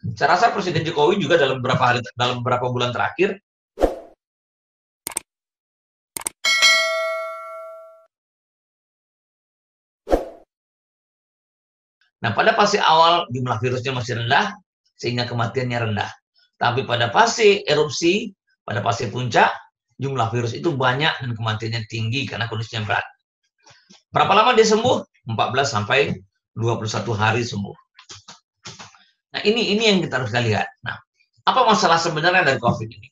Saya rasa Presiden Jokowi juga dalam beberapa bulan terakhir, nah pada fase awal jumlah virusnya masih rendah, sehingga kematiannya rendah. Tapi pada fase erupsi, pada fase puncak, jumlah virus itu banyak dan kematiannya tinggi karena kondisinya berat. Berapa lama dia sembuh? 14 sampai 21 hari sembuh. Nah, ini yang kita harus lihat. Nah, apa masalah sebenarnya dari COVID ini?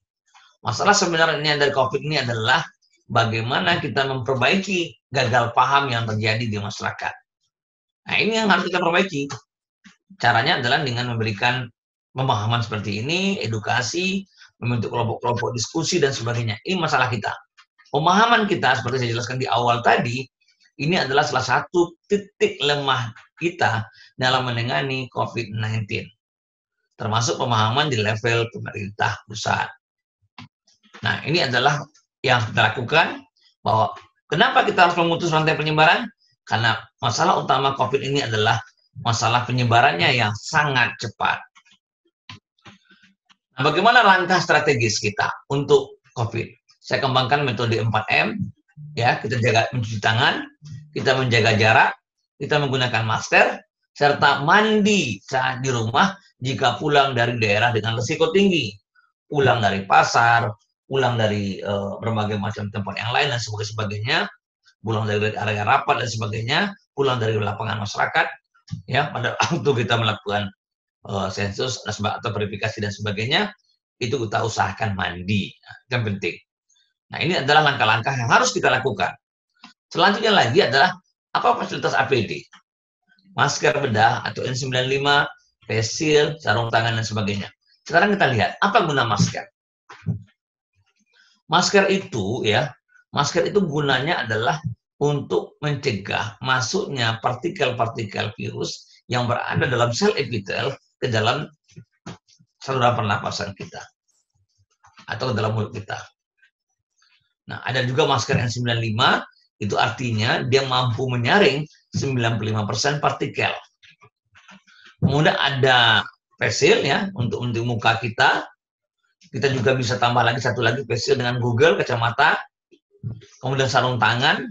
Masalah sebenarnya dari COVID ini adalah bagaimana kita memperbaiki gagal paham yang terjadi di masyarakat. Nah, ini yang harus kita perbaiki. Caranya adalah dengan memberikan pemahaman seperti ini, edukasi, membentuk kelompok-kelompok diskusi, dan sebagainya. Ini masalah kita. Pemahaman kita, seperti saya jelaskan di awal tadi, ini adalah salah satu titik lemah kita dalam menangani COVID-19. Termasuk pemahaman di level pemerintah pusat. Nah, ini adalah yang kita lakukan, bahwa kenapa kita harus memutus rantai penyebaran? Karena masalah utama COVID ini adalah masalah penyebarannya yang sangat cepat. Nah, bagaimana langkah strategis kita untuk COVID? Saya kembangkan metode 4M, ya, kita jaga mencuci tangan, kita menjaga jarak, kita menggunakan masker, serta mandi saat di rumah jika pulang dari daerah dengan risiko tinggi. Pulang dari pasar, pulang dari berbagai macam tempat yang lain dan sebagainya, pulang dari area rapat dan sebagainya, pulang dari lapangan masyarakat, ya, pada waktu kita melakukan sensus atau verifikasi dan sebagainya, itu kita usahakan mandi. Nah, itu yang penting. Nah, ini adalah langkah-langkah yang harus kita lakukan. Selanjutnya lagi adalah apa fasilitas APD? Masker bedah atau N95, face shield, sarung tangan, dan sebagainya. Sekarang kita lihat, apa guna masker? Masker itu gunanya adalah untuk mencegah masuknya partikel-partikel virus yang berada dalam sel epitel ke dalam saluran pernapasan kita atau ke dalam mulut kita. Nah, ada juga masker N95, itu artinya dia mampu menyaring 95% partikel. Kemudian ada face shield, ya, untuk muka kita. Kita juga bisa tambah lagi satu lagi face shield dengan Google, kacamata, kemudian sarung tangan,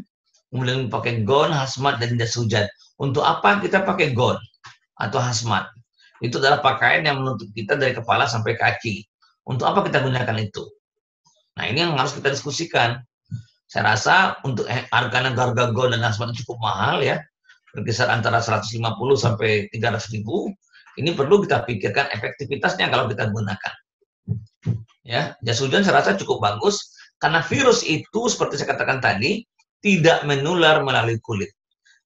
kemudian pakai gaun, hazmat, dan jas hujan. Untuk apa kita pakai gaun atau hazmat? Itu adalah pakaian yang menutup kita dari kepala sampai kaki. Untuk apa kita gunakan itu? Nah, ini yang harus kita diskusikan. Saya rasa untuk harga gaun dan hazmat cukup mahal, ya, berkisar antara 150 sampai 300 ribu. Ini perlu kita pikirkan efektivitasnya kalau kita gunakan. Ya, jas hujan saya rasa cukup bagus karena virus itu seperti saya katakan tadi tidak menular melalui kulit.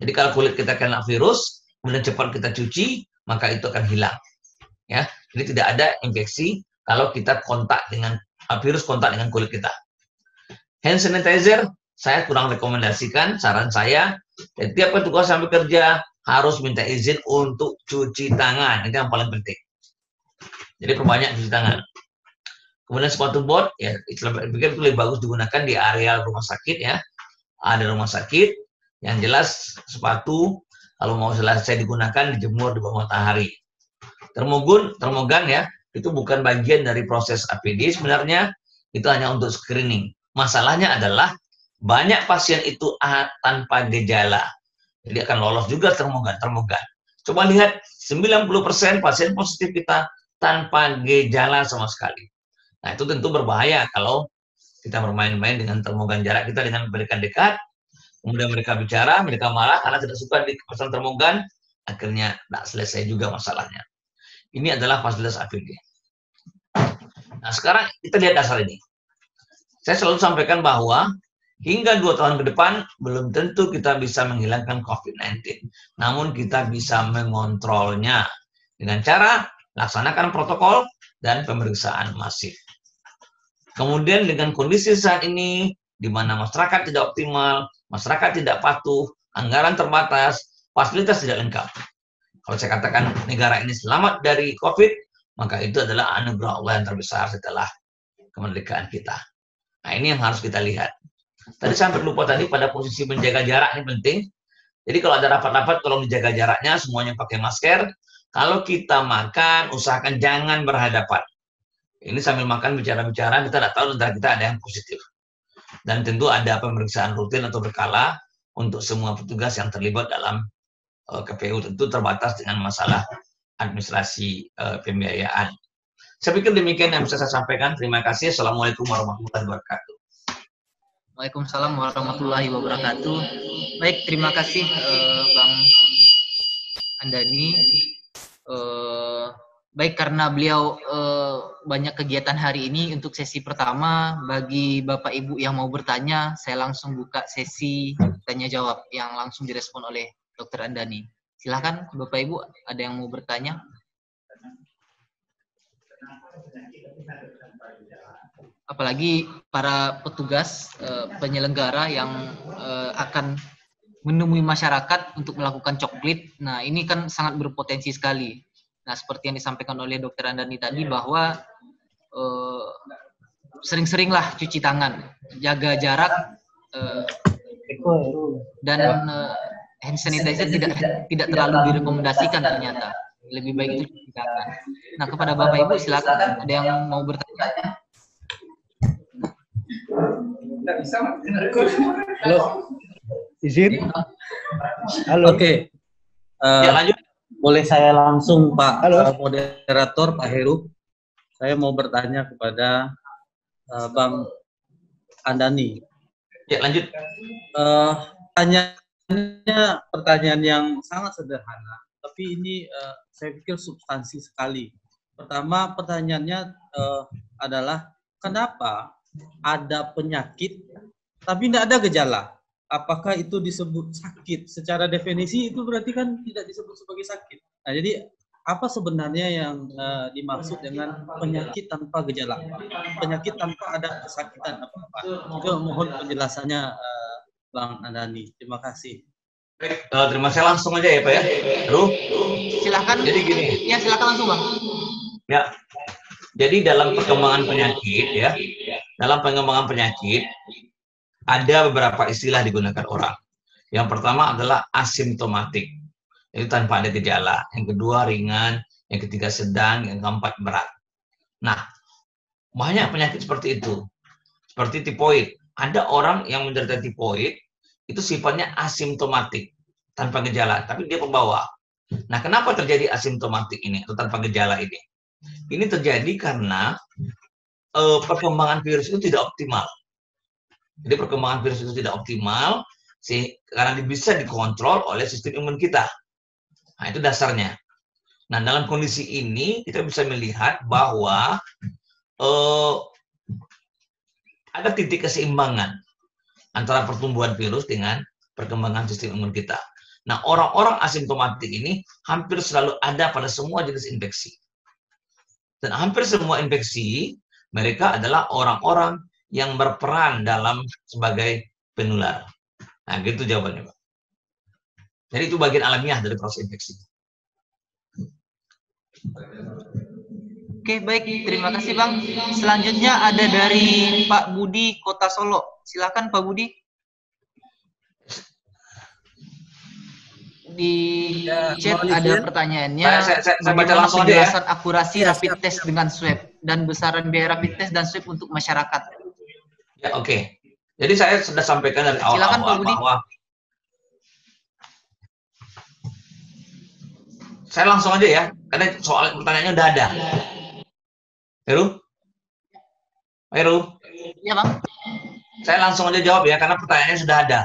Jadi kalau kulit kita kena virus, kemudian cepat kita cuci, maka itu akan hilang. Ya, jadi tidak ada infeksi kalau kita kontak dengan virus kontak dengan kulit kita. Hand sanitizer saya kurang rekomendasikan. Saran saya, setiap petugas sampai kerja harus minta izin untuk cuci tangan. Itu yang paling penting. Jadi perbanyak cuci tangan. Kemudian sepatu bot, ya, pikir itu lebih bagus digunakan di area rumah sakit, ya. Ada rumah sakit, yang jelas sepatu kalau mau selesai digunakan dijemur di bawah matahari. Termogan, ya, itu bukan bagian dari proses APD sebenarnya, itu hanya untuk screening. Masalahnya adalah banyak pasien itu tanpa gejala. Jadi akan lolos juga termogan. Coba lihat, 90% pasien positif kita tanpa gejala sama sekali. Nah, itu tentu berbahaya kalau kita bermain-main dengan termogan jarak kita dengan mereka dekat, kemudian mereka bicara, mereka marah karena tidak suka dipasang termogan, akhirnya tidak selesai juga masalahnya. Ini adalah fasilitas APD. Nah, sekarang kita lihat dasar ini. Saya selalu sampaikan bahwa hingga 2 tahun ke depan belum tentu kita bisa menghilangkan COVID-19. Namun kita bisa mengontrolnya dengan cara laksanakan protokol dan pemeriksaan masif. Kemudian dengan kondisi saat ini, di mana masyarakat tidak optimal, masyarakat tidak patuh, anggaran terbatas, fasilitas tidak lengkap. Kalau saya katakan negara ini selamat dari COVID, maka itu adalah anugerah Allah yang terbesar setelah kemerdekaan kita. Nah, ini yang harus kita lihat. Tadi saya lupa tadi pada posisi menjaga jarak ini penting. Jadi kalau ada rapat-rapat, tolong dijaga jaraknya, semuanya pakai masker. Kalau kita makan, usahakan jangan berhadapan. Ini sambil makan bicara-bicara, kita tidak tahu antara kita ada yang positif. Dan tentu ada pemeriksaan rutin atau berkala untuk semua petugas yang terlibat dalam KPU. Tentu terbatas dengan masalah administrasi pembiayaan. Saya pikir demikian yang bisa saya sampaikan. Terima kasih. Assalamualaikum warahmatullahi wabarakatuh. Waalaikumsalam warahmatullahi wabarakatuh. Baik, terima kasih Bang Andani. Baik, karena beliau banyak kegiatan hari ini, untuk sesi pertama, bagi Bapak Ibu yang mau bertanya, saya langsung buka sesi tanya jawab yang langsung direspon oleh Dr. Andani. Silakan Bapak Ibu, ada yang mau bertanya? Apalagi para petugas penyelenggara yang akan menemui masyarakat untuk melakukan coklit. Nah, ini kan sangat berpotensi sekali. Nah, seperti yang disampaikan oleh Dr. Andani tadi, bahwa sering-seringlah cuci tangan, jaga jarak, dan hand sanitizer tidak terlalu direkomendasikan ternyata. Lebih baik itu cuci tangan. Nah, kepada Bapak Ibu silakan, ada yang mau bertanya? Halo, izin. Halo. Oke. Ya, lanjut. Boleh saya langsung, Pak Halo. Moderator, Pak Heru? Saya mau bertanya kepada Bang Andani. Ya, lanjut. Pertanyaan yang sangat sederhana, tapi ini saya pikir substansi sekali. Pertama, pertanyaannya adalah kenapa ada penyakit tapi tidak ada gejala? Apakah itu disebut sakit? Secara definisi itu berarti kan tidak disebut sebagai sakit. Nah, jadi apa sebenarnya yang dimaksud dengan penyakit tanpa gejala? Penyakit tanpa ada kesakitan apa-apa? Itu mohon penjelasannya Bang Andani. Terima kasih. Baik, terima kasih. Langsung aja ya Pak ya. Heru. Silakan. Jadi gini. Ya, silakan langsung Bang. Ya. Jadi dalam perkembangan penyakit ya, dalam pengembangan penyakit ada beberapa istilah digunakan orang. Yang pertama adalah asimptomatik, itu tanpa ada gejala. Yang kedua ringan, yang ketiga sedang, yang keempat berat. Nah, banyak penyakit seperti itu. Seperti tipoid. Ada orang yang menderita tipoid, itu sifatnya asimptomatik, tanpa gejala, tapi dia pembawa. Nah, kenapa terjadi asimptomatik ini, atau tanpa gejala ini? Ini terjadi karena perkembangan virus itu tidak optimal. Jadi perkembangan virus itu tidak optimal karena bisa dikontrol oleh sistem imun kita. Nah, itu dasarnya. Nah, dalam kondisi ini kita bisa melihat bahwa ada titik keseimbangan antara pertumbuhan virus dengan perkembangan sistem imun kita. Nah, orang-orang asimptomatik ini hampir selalu ada pada semua jenis infeksi. Dan hampir semua infeksi mereka adalah orang-orang yang berperan dalam sebagai penular. Nah, gitu jawabannya, Pak. Jadi itu bagian alamiah dari proses infeksi. Oke, baik. Terima kasih, Bang. Selanjutnya ada dari Pak Budi, Kota Solo. Silakan, Pak Budi. Di chat ada pertanyaannya. Saya baca langsung aja ya. Penjelasan akurasi rapid test dengan swab dan besaran biaya rapid test dan swab untuk masyarakat. Ya, oke. Jadi saya sudah sampaikan dari awal-awal bahwa saya langsung aja ya, karena soal pertanyaannya udah ada. Heru? Ya, Bang. Saya langsung aja jawab ya, karena pertanyaannya sudah ada.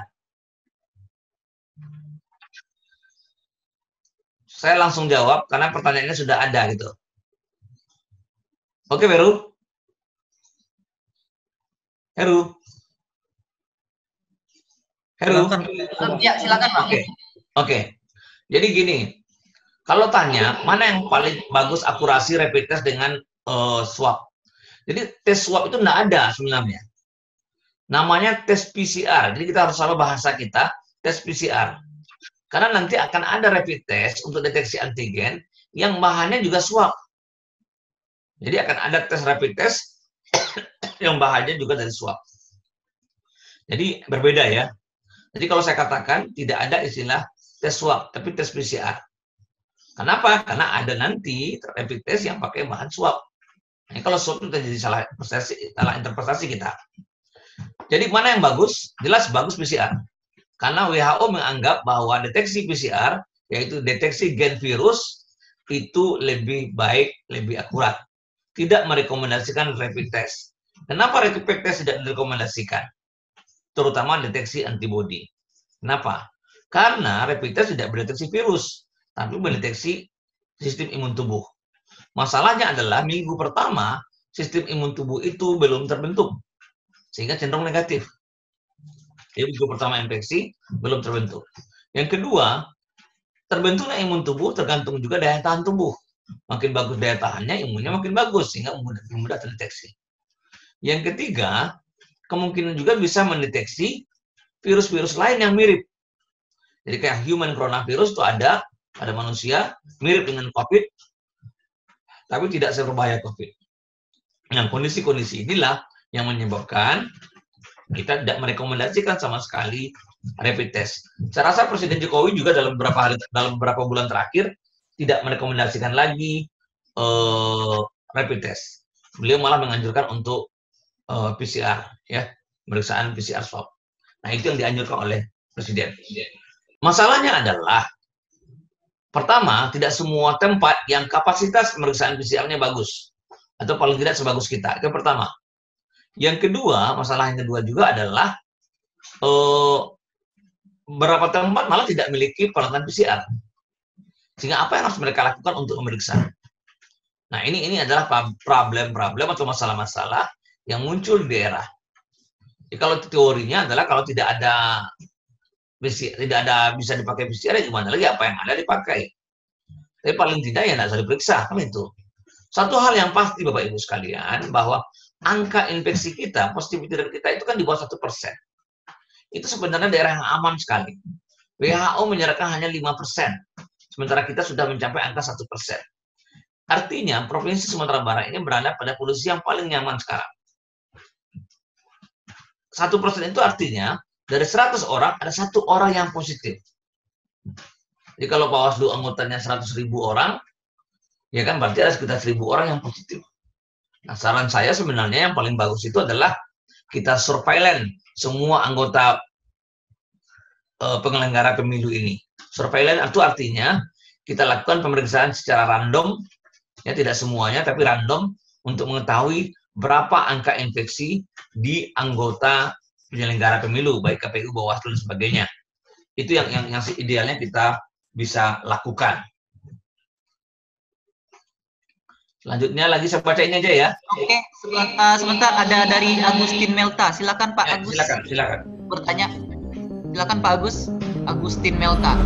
Saya langsung jawab, karena pertanyaannya sudah ada gitu. Oke, Heru? Heru? Ya, silakan, Bang. Oke. Jadi gini, kalau tanya mana yang paling bagus akurasi rapid test dengan swab. Jadi tes swab itu tidak ada sebenarnya. Namanya tes PCR. Jadi kita harus selalu bahasa kita tes PCR. Karena nanti akan ada rapid test untuk deteksi antigen yang bahannya juga swab. Jadi akan ada tes rapid test yang bahannya juga dari swab. Jadi berbeda ya. Jadi kalau saya katakan tidak ada istilah tes swab, tapi tes PCR. Kenapa? Karena ada nanti rapid test yang pakai bahan swab. Nah, kalau swab itu terjadi salah interpretasi kita. Jadi mana yang bagus? Jelas bagus PCR. Karena WHO menganggap bahwa deteksi PCR, yaitu deteksi gen virus, itu lebih baik, lebih akurat. Tidak merekomendasikan rapid test. Kenapa rapid test tidak direkomendasikan? Terutama deteksi antibody. Kenapa? Karena rapid test tidak mendeteksi virus, tapi mendeteksi sistem imun tubuh. Masalahnya adalah minggu pertama, sistem imun tubuh itu belum terbentuk, sehingga cenderung negatif. Jadi minggu pertama infeksi belum terbentuk. Yang kedua, terbentuknya imun tubuh tergantung juga daya tahan tubuh. Makin bagus daya tahannya, imunnya makin bagus, sehingga mudah terdeteksi. Yang ketiga, kemungkinan juga bisa mendeteksi virus-virus lain yang mirip. Jadi kayak human coronavirus itu ada pada manusia, mirip dengan COVID, tapi tidak seberbahaya COVID. Nah, kondisi-kondisi inilah yang menyebabkan kita tidak merekomendasikan sama sekali rapid test. Saya rasa Presiden Jokowi juga dalam beberapa bulan terakhir tidak merekomendasikan lagi rapid test. Beliau malah menganjurkan untuk PCR, ya, pemeriksaan PCR swab. Nah, itu yang dianjurkan oleh Presiden. Masalahnya adalah, pertama, tidak semua tempat yang kapasitas pemeriksaan PCR-nya bagus, atau paling tidak sebagus kita. Itu yang pertama. Yang kedua, masalah yang kedua juga adalah beberapa tempat malah tidak memiliki peralatan PCR. Sehingga apa yang harus mereka lakukan untuk memeriksa? Nah, ini adalah problem-problem atau masalah-masalah yang muncul di daerah. Jadi kalau teorinya adalah kalau tidak ada bisa dipakai PCR, ya gimana lagi, apa yang ada dipakai. Tapi paling tidak ya tidak usah diperiksa, kan itu. Satu hal yang pasti Bapak Ibu sekalian, bahwa angka infeksi kita, positivity rate kita itu kan di bawah 1%. Itu sebenarnya daerah yang aman sekali. WHO menyerahkan hanya 5%, sementara kita sudah mencapai angka 1%. Artinya, Provinsi Sumatera Barat ini berada pada posisi yang paling nyaman sekarang. 1% itu artinya, dari 100 orang, ada 1 orang yang positif. Jadi kalau Bawaslu anggotanya 100.000 orang, ya kan berarti ada sekitar 1.000 orang yang positif. Nah, saran saya sebenarnya yang paling bagus itu adalah kita surveillance semua anggota penyelenggara pemilu ini. Surveillance itu artinya kita lakukan pemeriksaan secara random, ya tidak semuanya, tapi random untuk mengetahui berapa angka infeksi di anggota penyelenggara pemilu, baik KPU, Bawaslu, dan sebagainya. Itu yang idealnya kita bisa lakukan. Selanjutnya lagi saya bacain aja ya. Oke, sebentar ada dari Agustin Melta. Silakan Pak Agus. Silakan. Bertanya. Silakan Pak Agus. Agustin Melta.